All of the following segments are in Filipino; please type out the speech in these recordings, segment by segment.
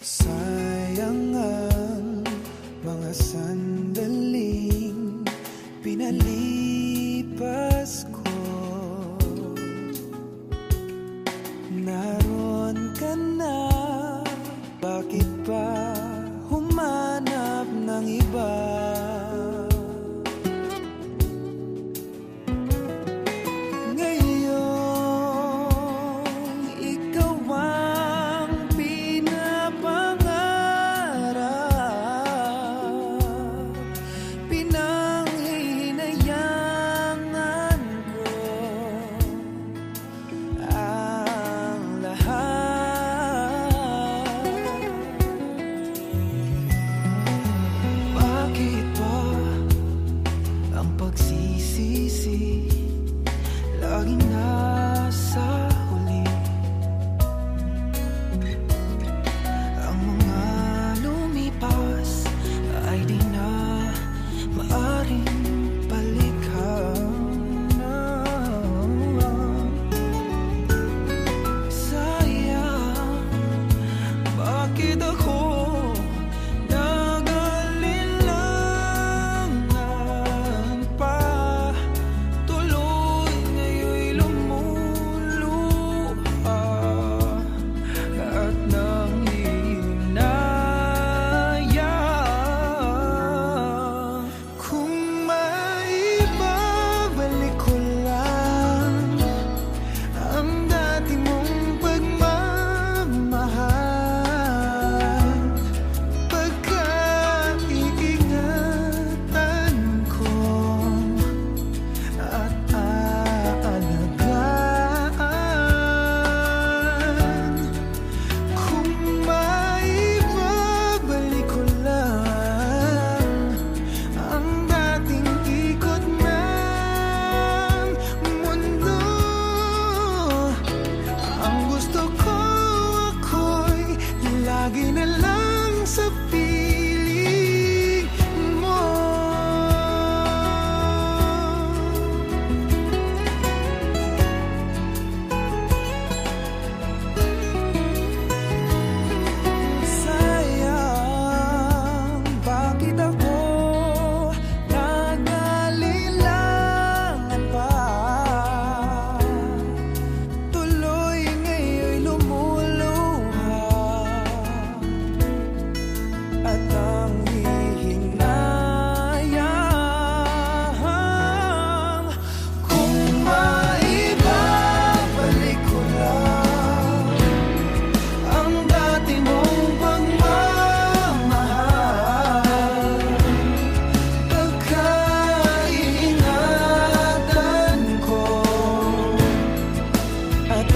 Sayang ang mga sandaling pinalipas ko. Naroon ka na, bakit pa humanap ng iba? Laging nasa huli ang mga lumipas ay di na maaring balikan. Sayang, bakit ako nag-alilangan pa? Lagi na lang sa piling mo. Sayang, bakit ako nag-alilangan pa? Tuloy ngayon'y lumuluha at ang hihinayang. Kung maibabalik ko lang ang dati mong pagmamahal, pagkaingatan ko at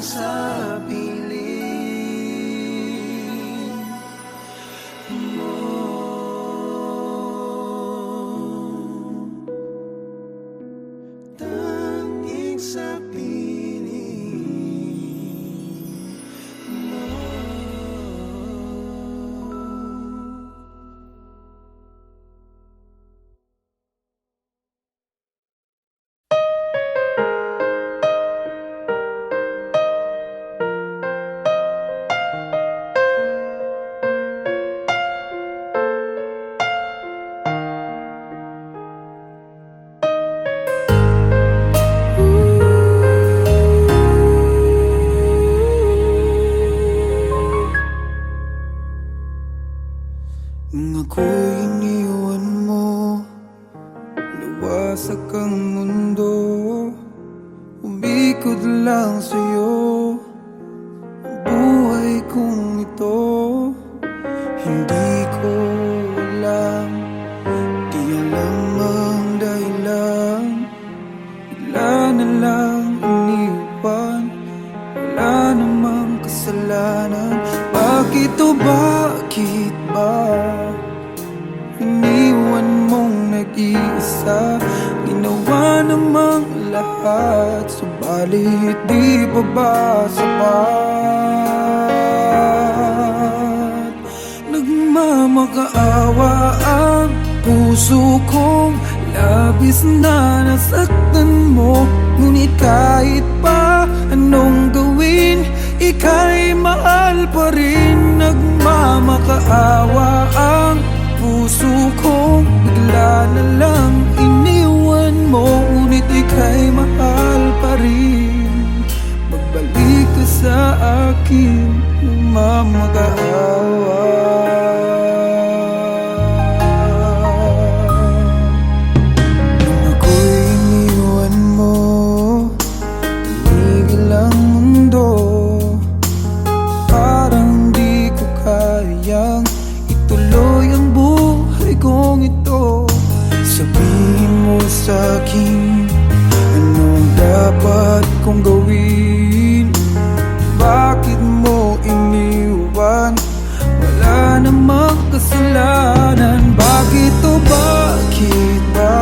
sa piling mo. Tanging sa piling mo. Nung ako'y iniwan mo, luwasak ang mundo, umikot lang sa'yo ang buhay ito. Hindi ko alam, di alam ang dahilan. Bigla na lang iniwan, wala namang kasalanan. Bakit o bakit ba iniwan mong nag-iisa? Ginawa namang lahat, subalit di pa ba sapat? Nagmamakaawa ang puso kong labis na nasaktan mo. Ngunit kahit pa anong gawin, ika'y mahal pa rin. Nagmamakaawa ang puso kong bigla na lang iniwan mo. Ngunit ika'y mahal pa rin. Magbalik ka sa akin, nagmamakaawa. Nung ako'y iniwan mo, tumigil ang mundo. Parang di ko kayang ituloy ang buhay kong ito. Sabihin mo sa'kin, anong dapat kong gawin? Bakit mo iniwan? Wala namang kasalanan. Bakit o bakit ba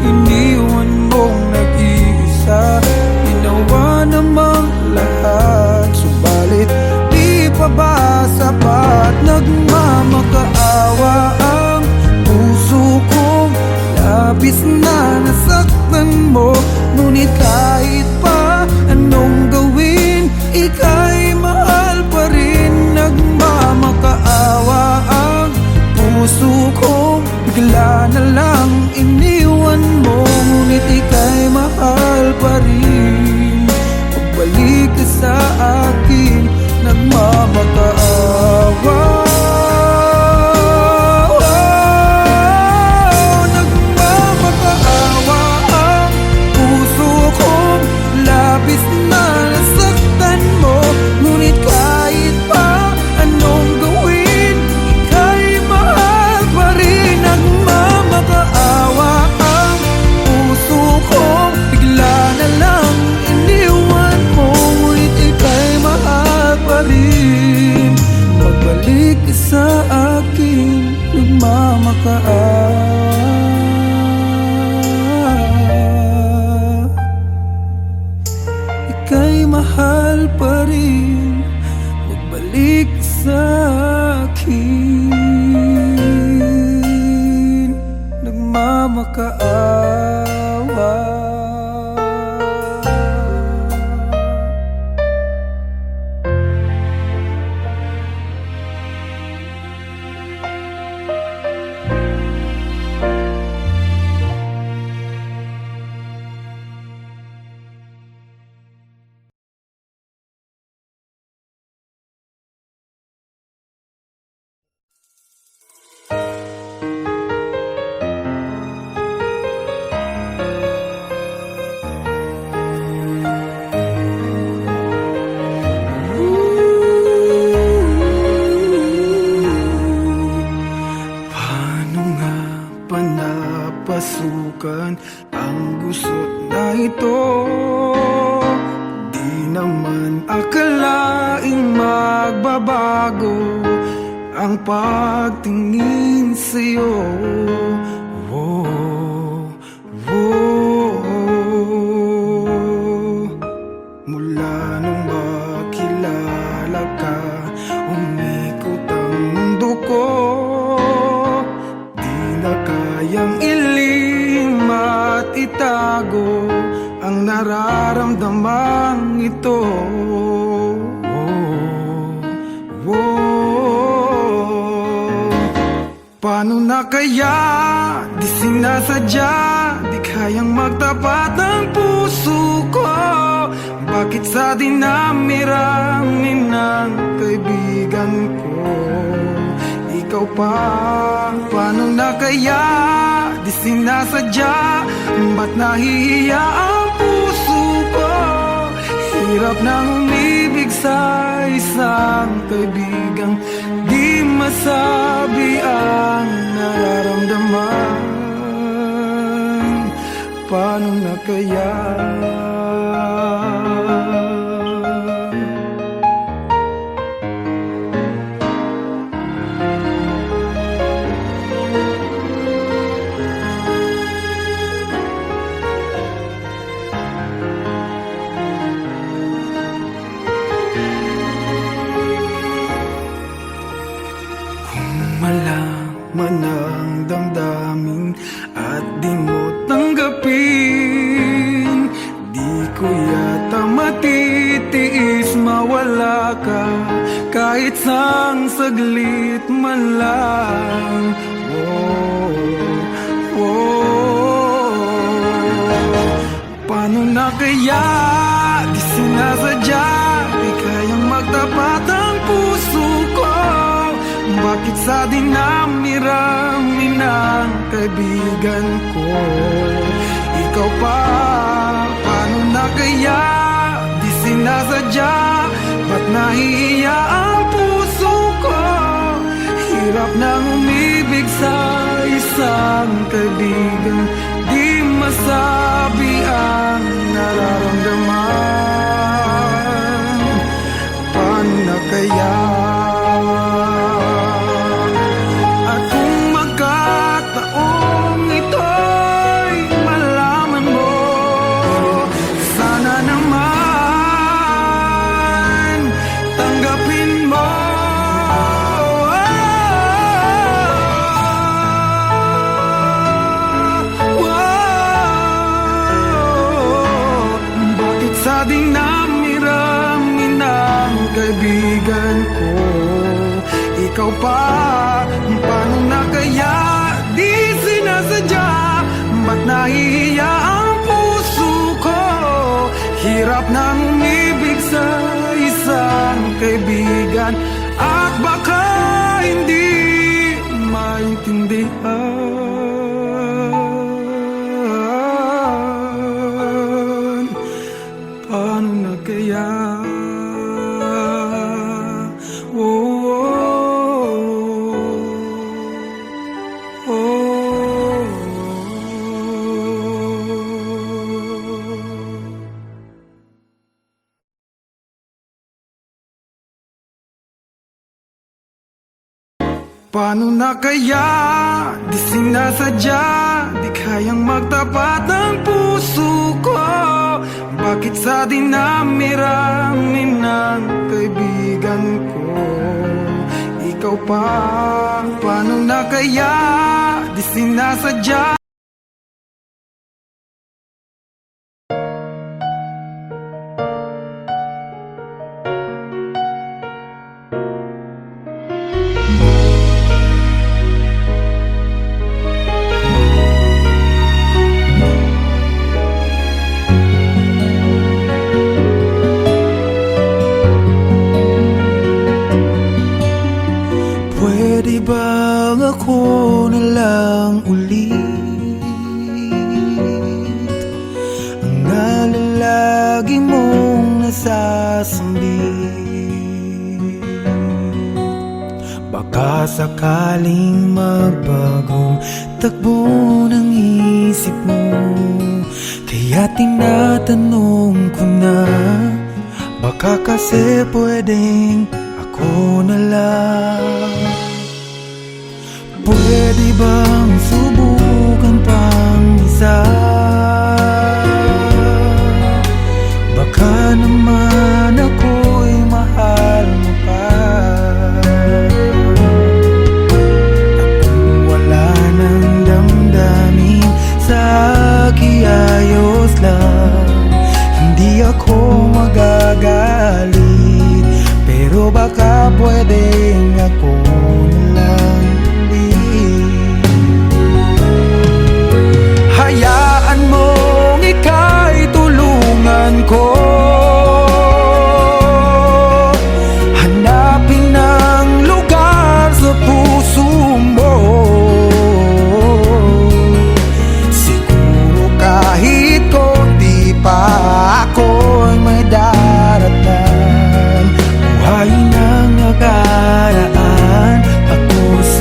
iniwan mong nag-iisa? Ginawa namang lahat, subalit di pa ba sapat? Nagmamakaawa ang puso kong labis na nasaktan mo. Ngunit kahit pa anong gawin, ika'y mahal pa rin. Nagmamakaawa ang puso kong bigla na lang iniwan mo. Ngunit ika'y mahal pa rin. Pagbalik ka sa akin, nagmamakaawa. Nagmamakaawa ang puso kong labis na nasaktan mo. Ngunit kahit pa anong gawin, ika'y mahal pa rin. Nagmamakaawa ang puso kong bigla na lang iniwan mo. Ngunit ika'y mahal pa rin. Magbalik ka sa akin, nagmamakaawa. Ika'y mahal pa rin. Magbalik ka sa akin, nagmamakaawa. Paano nga ba napasukan ang gusot na ito? Di naman akalaing magbabago ang pagtingin sa'yo. Oh, oh. Mula nung makilala ka, umikot ang mundo ko. Di na kayang ilim at itago ang nararamdaman ito. Paano na kaya? Di sinasadya, di kayang magtapat ang puso ko. Bakit sa dinami-rami ng kaibigan ko, ikaw pa? Paano na kaya? Di sinasadya, ba't nahihiya ang puso ko? Hirap nang umibig sa isa kaya? Malaman ang damdamin at di mo tanggapin, di ko yata matitiis mawala ka kahit sang saglit man lang. Paano na kaya di sinasadya, di kayang magtapat ang puso ko? Bakit sa dinami-rami ng kaibigan ko ikaw pa? Paano na kaya di sinasadya, ba't nahihiya ang puso ko? Hirap nang umibig sa isang kaibigan, di masabi ang nararamdaman. Paano na kaya? Sa dinami-rami ng kaibigan ko ikaw pa? Paano na kaya di sinasadya, ba't nahihiya ang puso ko? Hirap nang umibig sa isang kaibigan at baka hindi maintindihan. Paano na kaya? Paano na kaya di sinasadya, di kayang magtapat ang puso ko? Bakit sa dinami-rami ng kaibigan ko ikaw pa? Paano na kaya di sinasadya? Pwede bang ako na lang ulit ang nalalagi mong nasasambit? Baka sakaling magbagong takbo ng isip mo, kaya tinatanong ko na, baka kasi pwedeng ako na lang. Pwede bang subukan pang isa? Baka naman ako'y mahal mo pa. At kung wala nang damdamin sa kiayos lang, hindi ako magagalit, pero baka pwedeng ako na lang. Hayaan mong ika'y tulungan ko, hanapin ang lugar sa puso mo. Siguro kahit konti pa ako'y may daratan, buhay ng nakaraan, ako sa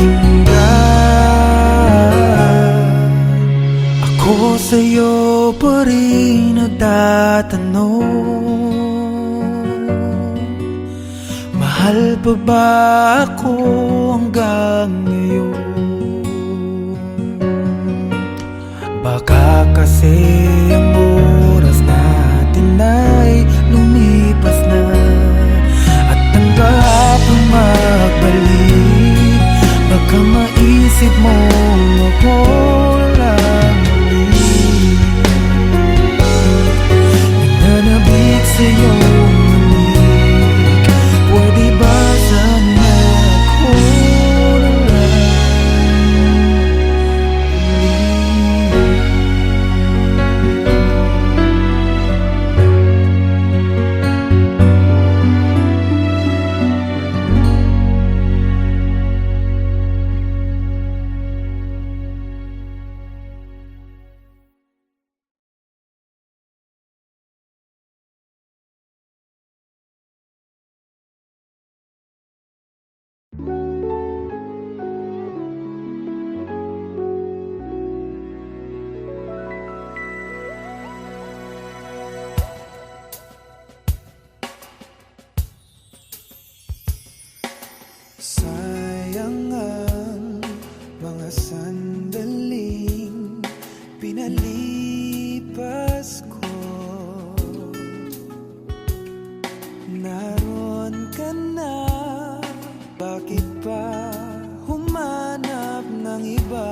pakinggan. Ako sa'yo pa rin nagtatanong, mahal pa ba ako hanggang ngayon? Baka kasi ang oras natin ay lumipas na, at ang kahapon magbalik. Baka maisip mo ako lang ulit, nananabik sa'yo. Pwede ba sana ako na lang sayang ang mga sandaling pinalipas ko. Naroon ka na, bakit pa humanap ng iba?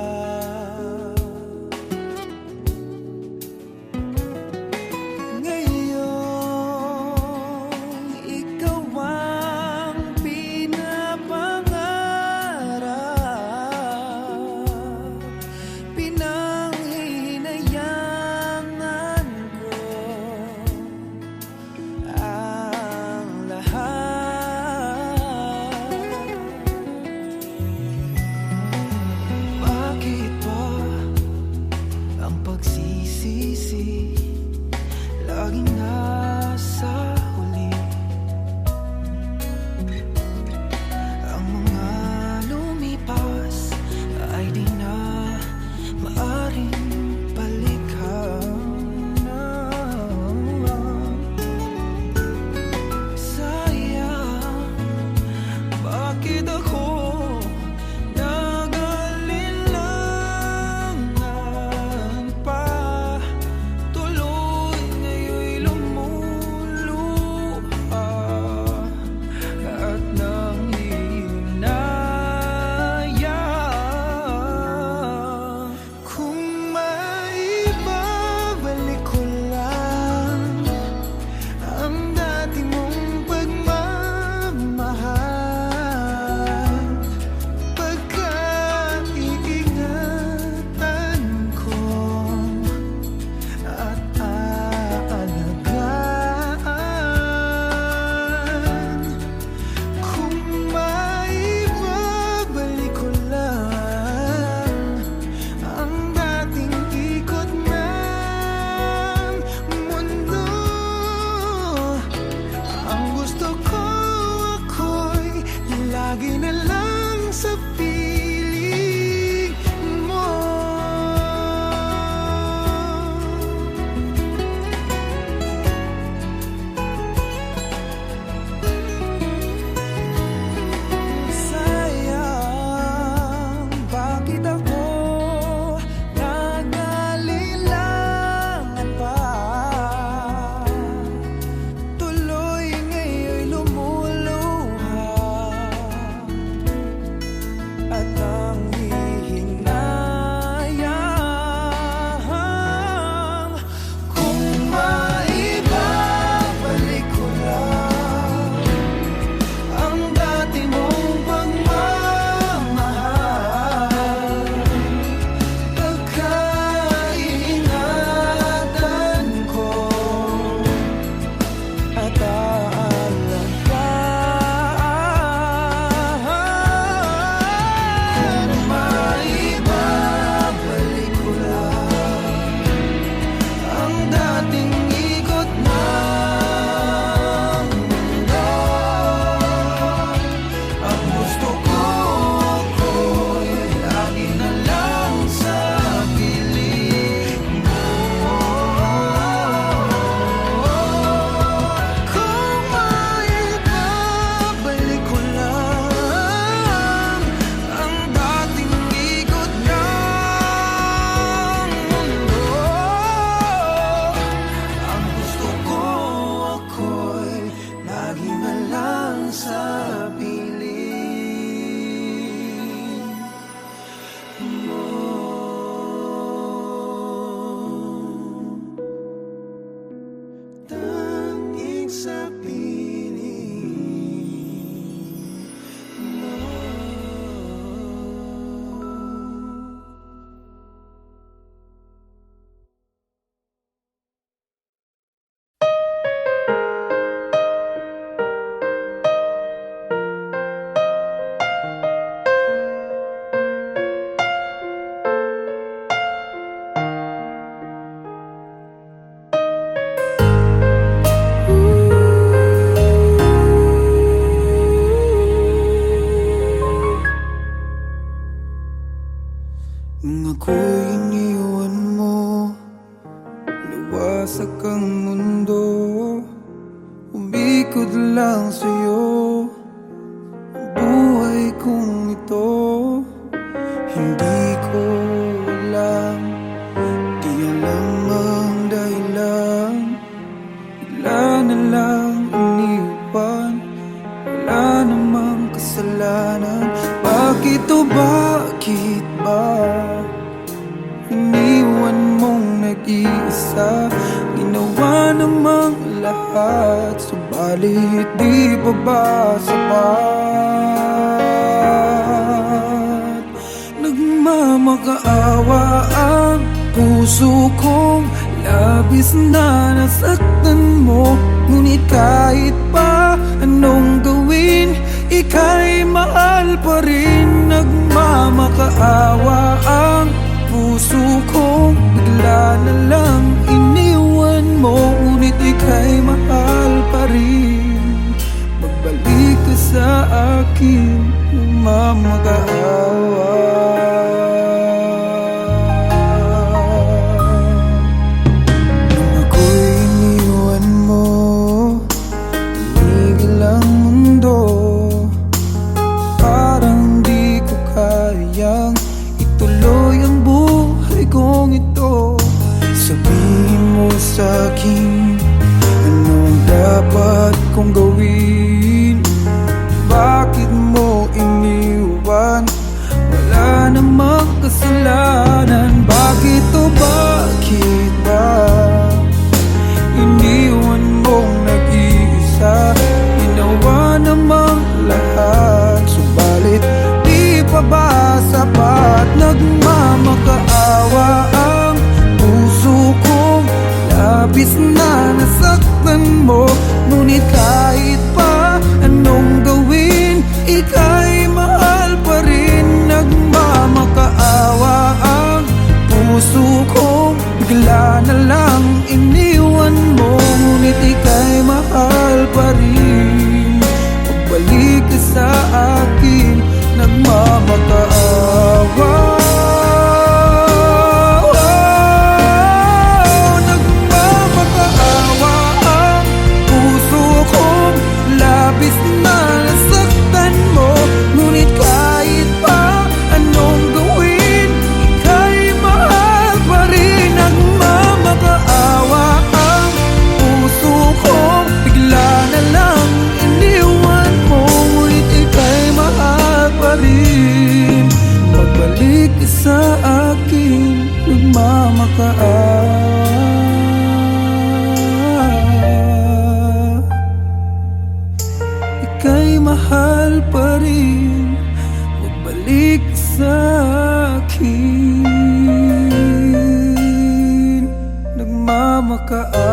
kasalanan? Bakit o bakit ba iniwan mong nag-iisa? Ginawa namang lahat, subalit di pa ba sapat? Nagmamakaawa ang puso kong labis na nasaktan mo. Ngunit kahit pa anong gawin, ika'y mahal pa rin. Nagmamakaawa ang puso kong bigla na lang iniwan mo. Ngunit ika'y mahal pa rin. Magbalik ka sa akin, nagmamakaawa. Nung ako'y iniwan mo, tumigil ang mundo. Parang di ko kayang ituloy ang buhay kong ito. Sabihin mo sa'kin, anong dapat kong gawin? Bakit mo iniwan? Wala namang kasalanan. Bakit o bakit ba iniwan mong nag-iisa? Ginawa namang lahat, subalit di pa ba sapat? Nagmamakaawa ang puso kong labis na nasaktan mo. Ngunit kahit pa anong gawin, ika'y mahal pa rin. Nagmamakaawa ang puso kong bigla na lang iniwan mo. Ngunit ika'y mahal pa rin. Pagbalik ka sa akin, nagmamakaawa. Nagmamakaawa ang puso kong labis na nasaktan mo. Ngunit kahit pa anong gawin, ika'y mahal pa rin. Nagmamakaawa ang puso kong bigla na lang iniwan mo. Ngunit ika'y mahal pa rin. Magbalik ka sa akin, nagmamakaawa. Ika'y mahal pa rin. Magbalik ka sa akin, nagmamakaawa.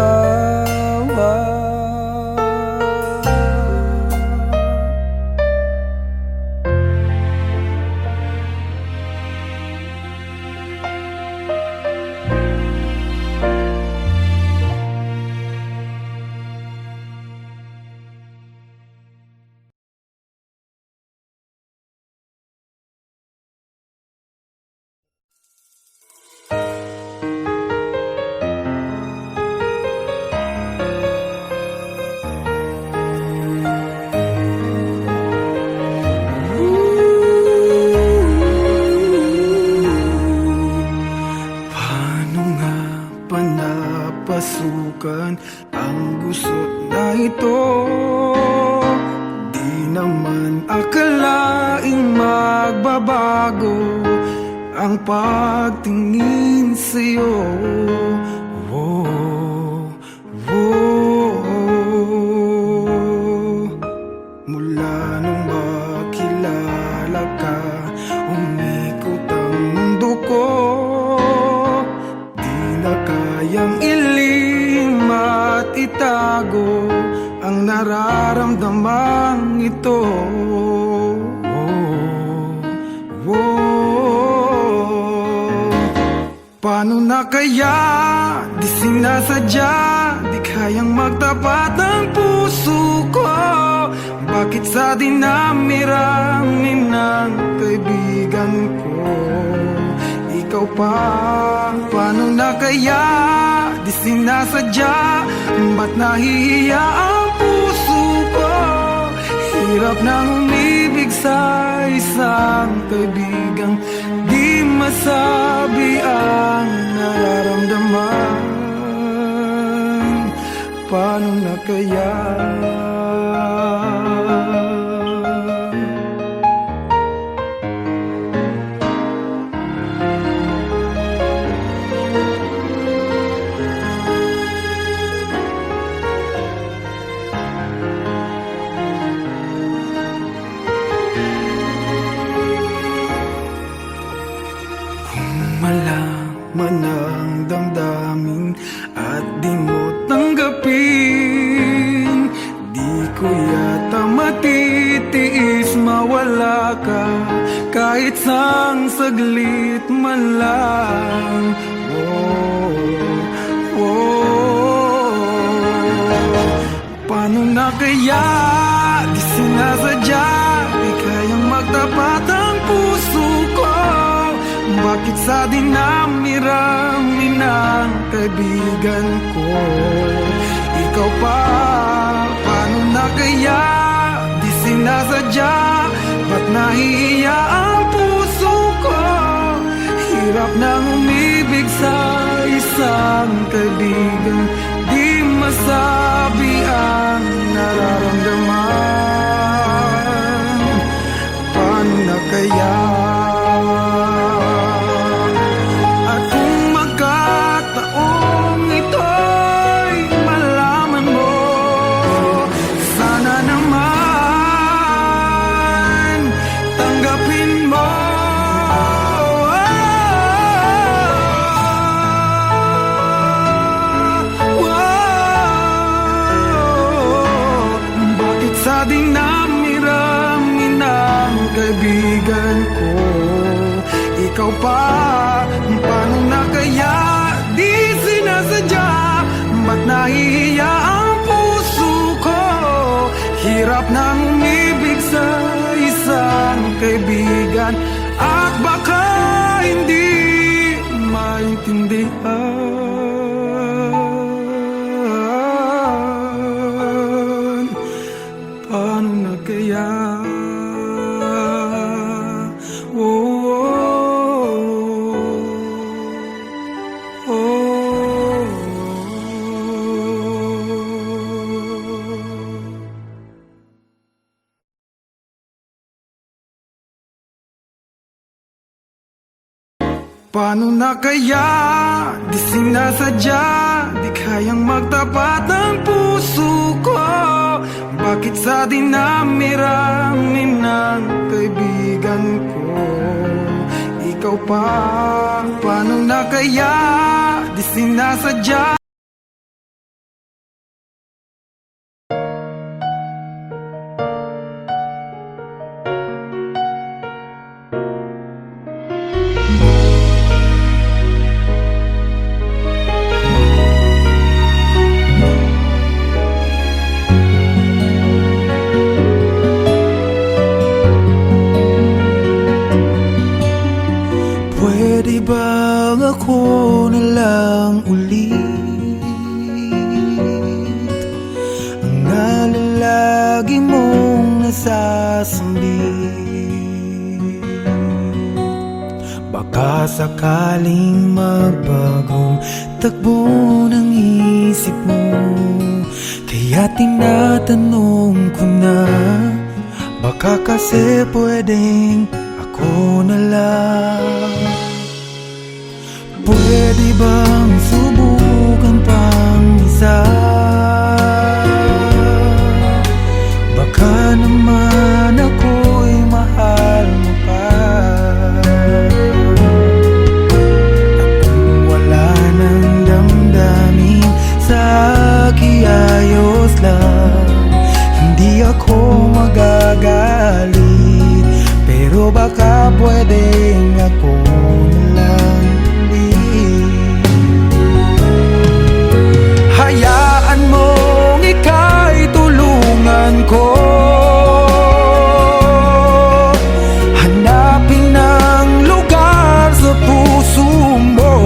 Paano nga ba napasukan ang gusot na ito? Di naman akalaing magbabago ang pagtingin sa'yo. Whoa, whoa. Mula nung makilala ka, umikot ang mundo ko. Di na kayang ilim at itago ang nararamdaman ito. Paano na kaya? Di sinasadya, di kayang magtapat ang puso ko. Bakit sa dinami-rami ng kaibigan ko, ikaw pa? Paano na kaya? Di sinasadya, ba't nahihiya ang puso ko? Hirap nang umibig sa isang kaibigang di masabi ang nararamdaman. Paano na kaya? kahit sang saglit man lang. Paano na kaya di sinasadya, di kayang magtapat ang puso ko? Bakit sa dinami-rami ng kaibigan ko ikaw pa? Paano na kaya di sinasadya, ba't nahihiya ang puso ko? Hirap nang umibig sa isang kaibigan, di masabi ang nararamdaman. Paano na kaya? At kung magkataong ito'y malaman mo, sana naman tanggapin mo. Sa dinami-rami ng kaibigan ko ikaw pa? Paano na kaya di sinasadya, ba't nahihiya ang puso ko? Hirap nang umibig sa isang kaibigan, at baka hindi maintindihan. Paano na kaya? Paano na kaya di sinasadya, di kayang magtapat ang puso ko? Bakit sa dinami-rami ng kaibigan ko ikaw pa? Paano na kaya di sinasadya? Pwede bang ako na lang ulit ang nalalagi mong nasasambit? Baka sakaling magbagong takbo ng isip mo, kaya tinatanong ko na, baka kasi pwedeng ako na lang. Pwede bang subukan pang isa? Baka naman ako'y mahal mo pa. At kung wala nang damdamin sa kiayos lang, hindi ako magagalit. Pero baka pwedeng ako na lang. Hayaan mong ika'y tulungan ko, hanapin ang lugar sa puso mo.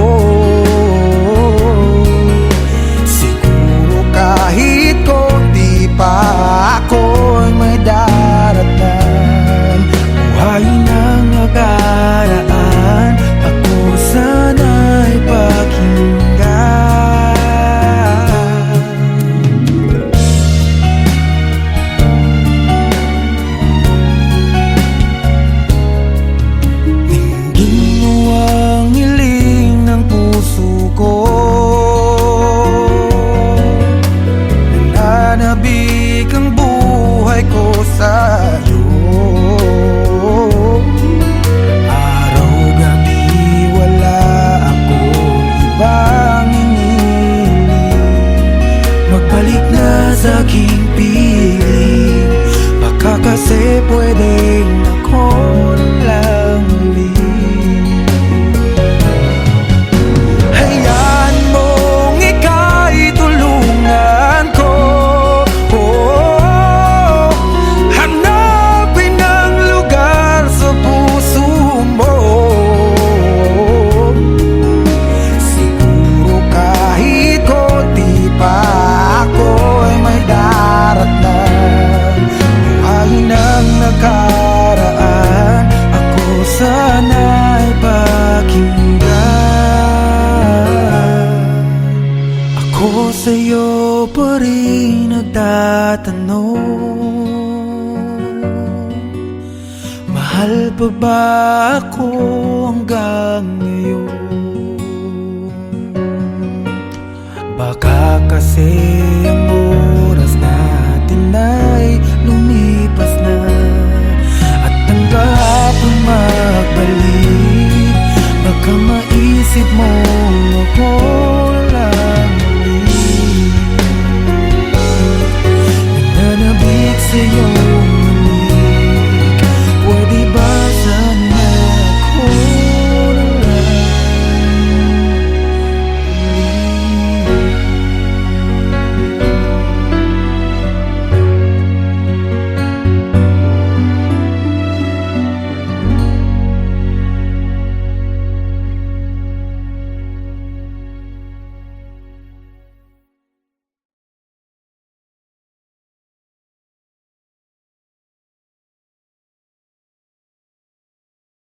Siguro kahit konti pa ako'y may daratan. Buhayin ang nakaraan, ako sana'y pakinggan. Sa aking piling, baka kasi pwedeng ako lang Mahal pa ba ako hanggang ngayon? Baka kasi ang oras natin na